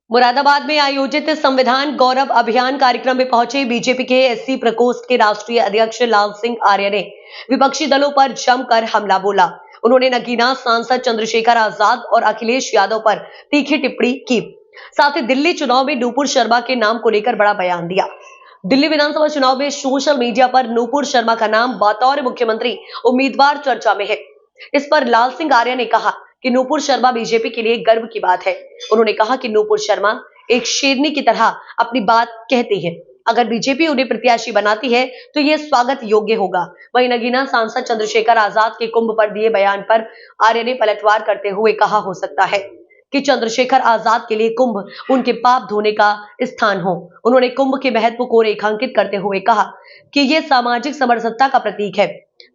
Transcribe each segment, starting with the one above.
मुरादाबाद में आयोजित संविधान गौरव अभियान कार्यक्रम में पहुंचे बीजेपी के एससी प्रकोष्ठ के राष्ट्रीय अध्यक्ष लाल सिंह आर्य ने विपक्षी दलों पर जमकर हमला बोला। उन्होंने नगीना सांसद चंद्रशेखर आजाद और अखिलेश यादव पर तीखी टिप्पणी की। साथ ही दिल्ली चुनाव में नूपुर शर्मा के नाम को लेकर बड़ा बयान दिया। दिल्ली विधानसभा चुनाव में सोशल मीडिया पर नूपुर शर्मा का नाम बतौर मुख्यमंत्री उम्मीदवार चर्चा में है। इस पर लाल सिंह आर्य ने कहा कि नूपुर शर्मा बीजेपी के लिए गर्व की बात है। उन्होंने कहा कि नूपुर शर्मा एक शेरनी की तरह अपनी बात कहती है। अगर बीजेपी उन्हें प्रत्याशी बनाती है तो यह स्वागत योग्य होगा। वहीं नगीना सांसद चंद्रशेखर आजाद के कुंभ पर दिए बयान पर आर्य ने पलटवार करते हुए कहा, हो सकता है कि चंद्रशेखर आजाद के लिए कुंभ उनके पाप धोने का स्थान हो। उन्होंने कुंभ के महत्व को रेखांकित करते हुए कहा कि यह सामाजिक समरसता का प्रतीक है,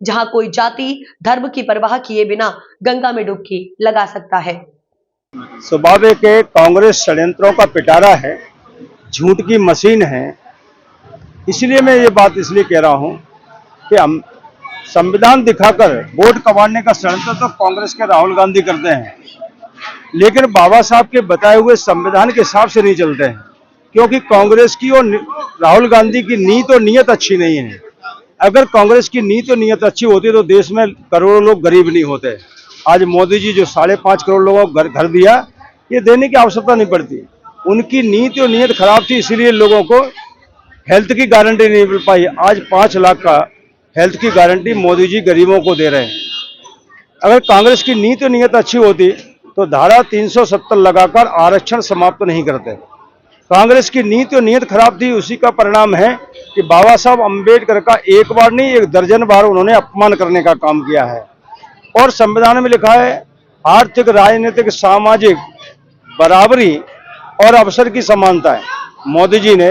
जहां कोई जाति धर्म की परवाह किए बिना गंगा में डुबकी लगा सकता है। स्वभाव के कांग्रेस षड्यंत्रों का पिटारा है, झूठ की मशीन है। इसलिए मैं ये बात इसलिए कह रहा हूं कि हम संविधान दिखाकर वोट कमाने का षड्यंत्र तो कांग्रेस के राहुल गांधी करते हैं, लेकिन बाबा साहब के बताए हुए संविधान के हिसाब से नहीं चलते हैं, क्योंकि कांग्रेस की और राहुल गांधी की नीयत और नियत अच्छी नहीं है। अगर कांग्रेस की नीयत और नियत अच्छी होती तो देश में करोड़ों लोग गरीब नहीं होते। आज मोदी जी जो 5.5 करोड़ लोगों को घर दिया, ये देने की आवश्यकता नहीं पड़ती। उनकी नीति और नियत खराब थी, इसीलिए लोगों को हेल्थ की गारंटी नहीं मिल पाई। आज 5 लाख का हेल्थ की गारंटी मोदी जी गरीबों को दे रहे हैं। अगर कांग्रेस की नीति और नियत अच्छी होती तो धारा 370 लगाकर आरक्षण समाप्त नहीं करते। कांग्रेस की नीति और नियत खराब थी, उसी का परिणाम है कि बाबा साहब अम्बेडकर का एक बार नहीं 1 दर्जन बार उन्होंने अपमान करने का काम किया है। और संविधान में लिखा है आर्थिक, राजनीतिक, सामाजिक बराबरी और अवसर की समानता है। मोदी जी ने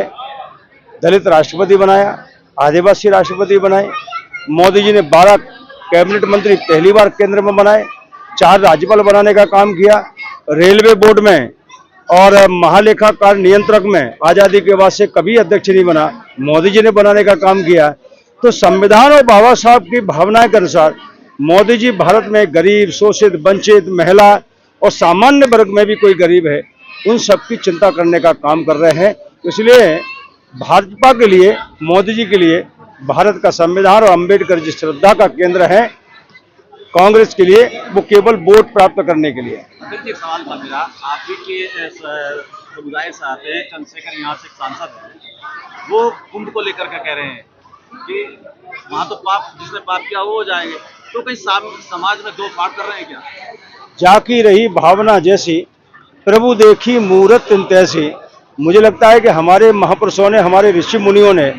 दलित राष्ट्रपति बनाया, आदिवासी राष्ट्रपति बनाए। मोदी जी ने 12 कैबिनेट मंत्री पहली बार केंद्र में बनाए, 4 राज्यपाल बनाने का काम किया। रेलवे बोर्ड में और महालेखाकार नियंत्रक में आजादी के बाद से कभी अध्यक्ष नहीं बना, मोदी जी ने बनाने का काम किया। तो संविधान और बाबा साहब की भावनाएं के अनुसार मोदी जी भारत में गरीब, शोषित, वंचित, महिला और सामान्य वर्ग में भी कोई गरीब है, उन सबकी चिंता करने का काम कर रहे हैं। इसलिए भाजपा के लिए, मोदी जी के लिए भारत का संविधान और अम्बेडकर जी श्रद्धा का केंद्र है। कांग्रेस के लिए वो केवल वोट प्राप्त करने के लिए। एक सवाल था मेरा, आप भी के समुदाय से आते हैं, चंद्रशेखर यहाँ से सांसद हैं, वो कुंभ को लेकर के कह रहे हैं कि वहाँ तो पाप, जिसने पाप किया वो हो जाएंगे, तो कहीं समाज में 2 फाड़ कर रहे हैं क्या? जाकी रही भावना जैसी, प्रभु देखी मूरत तिन तैसी। मुझे लगता है कि हमारे महापुरुषों ने, हमारे ऋषि मुनियों ने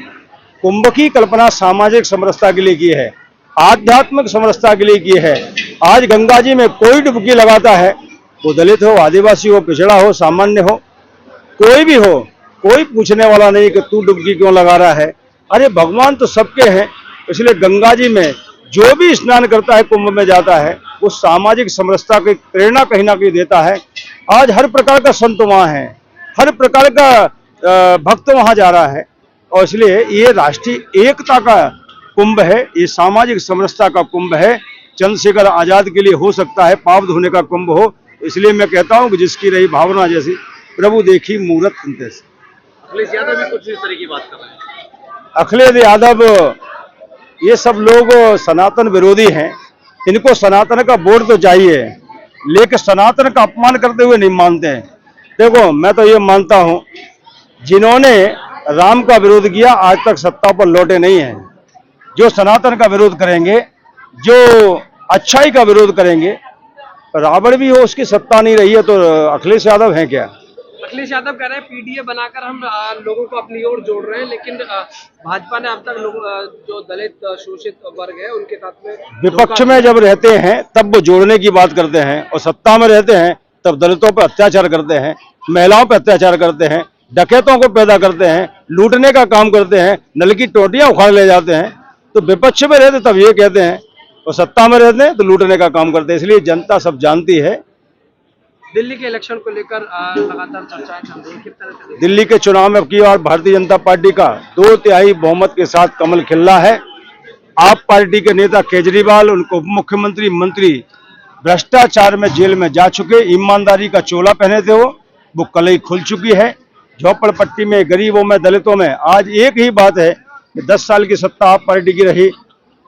कुंभ की कल्पना सामाजिक समरसता के लिए की है, आध्यात्मिक समरसता के लिए की है। आज गंगा जी में कोई डुबकी लगाता है, वो दलित हो, आदिवासी हो, पिछड़ा हो, सामान्य हो, कोई भी हो, कोई पूछने वाला नहीं कि तू डुबकी क्यों लगा रहा है। अरे भगवान तो सबके हैं। इसलिए गंगा जी में जो भी स्नान करता है, कुंभ में जाता है, वो सामाजिक समरसता की प्रेरणा कहीं ना कहीं देता है। आज हर प्रकार का संत वहाँ है, हर प्रकार का भक्त वहाँ जा रहा है, और इसलिए ये राष्ट्रीय एकता का कुंभ है, ये सामाजिक समरसता का कुंभ है। चंद्रशेखर आजाद के लिए हो सकता है पाप धोने का कुंभ हो। इसलिए मैं कहता हूँ कि जिसकी रही भावना जैसी, प्रभु देखी मूरत जैसी। अखिलेश यादव भी कुछ इस तरह की बात कर रहे हैं। अखिलेश यादव, ये सब लोग सनातन विरोधी हैं। इनको सनातन का वोट तो चाहिए, लेकिन सनातन का अपमान करते हुए नहीं मानते हैं। देखो, मैं तो ये मानता हूं, जिन्होंने राम का विरोध किया आज तक सत्ता पर लौटे नहीं हैं। जो सनातन का विरोध करेंगे, जो अच्छाई का विरोध करेंगे, रावण भी हो उसकी सत्ता नहीं रही है, तो अखिलेश यादव हैं क्या? अखिलेश यादव कह रहे हैं पीडीए बनाकर हम लोगों को अपनी ओर जोड़ रहे हैं, लेकिन भाजपा ने अब तक जो दलित शोषित वर्ग है उनके साथ में, विपक्ष में जब रहते हैं तब वो जोड़ने की बात करते हैं, और सत्ता में रहते हैं तब दलितों पर अत्याचार करते हैं, महिलाओं पर अत्याचार करते हैं, डकैतों को पैदा करते हैं, लूटने का काम करते हैं, नल की टोटियां उखाड़ ले जाते हैं। तो विपक्ष में रहते तब ये कहते हैं, और सत्ता में रहते हैं तो लूटने का काम करते हैं। इसलिए जनता सब जानती है। दिल्ली के इलेक्शन को लेकर लगातार चर्चाएं चल रही है, किस तरह से दिल्ली के चुनाव में अब की बार भारतीय जनता पार्टी का 2/3 बहुमत के साथ कमल खिल रहा है। आप पार्टी के नेता केजरीवाल, उनको उप मुख्यमंत्री, मंत्री भ्रष्टाचार में जेल में जा चुके, ईमानदारी का चोला पहने थे वो, वो कलई खुल चुकी है। झोपड़पट्टी में, गरीबों में, दलितों में आज एक ही बात है कि 10 साल की सत्ता आप पार्टी की रही,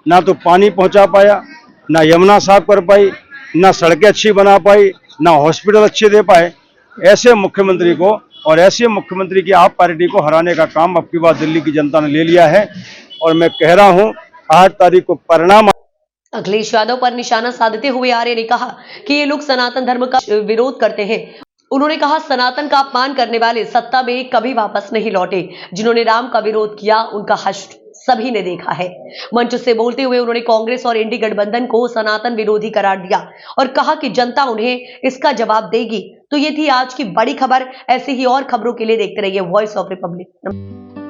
ना तो पानी पहुंचा पाया, ना यमुना साफ कर पाई, ना सड़कें अच्छी बना पाई, ना हॉस्पिटल अच्छे दे पाए। ऐसे मुख्यमंत्री को और ऐसे मुख्यमंत्री की आप पार्टी को हराने का काम अब की बार दिल्ली की जनता ने ले लिया है। और मैं कह रहा हूं 8 तारीख को परिणाम। अखिलेश यादव पर निशाना साधते हुए आर्य ने कहा कि ये लोग सनातन धर्म का विरोध करते हैं। उन्होंने कहा सनातन का अपमान करने वाले सत्ता में कभी वापस नहीं लौटे। जिन्होंने राम का विरोध किया उनका हश्र सभी ने देखा है। मंच से बोलते हुए उन्होंने कांग्रेस और इंडी गठबंधन को सनातन विरोधी करार दिया और कहा कि जनता उन्हें इसका जवाब देगी। तो ये थी आज की बड़ी खबर। ऐसी ही और खबरों के लिए देखते रहिए वॉइस ऑफ रिपब्लिक।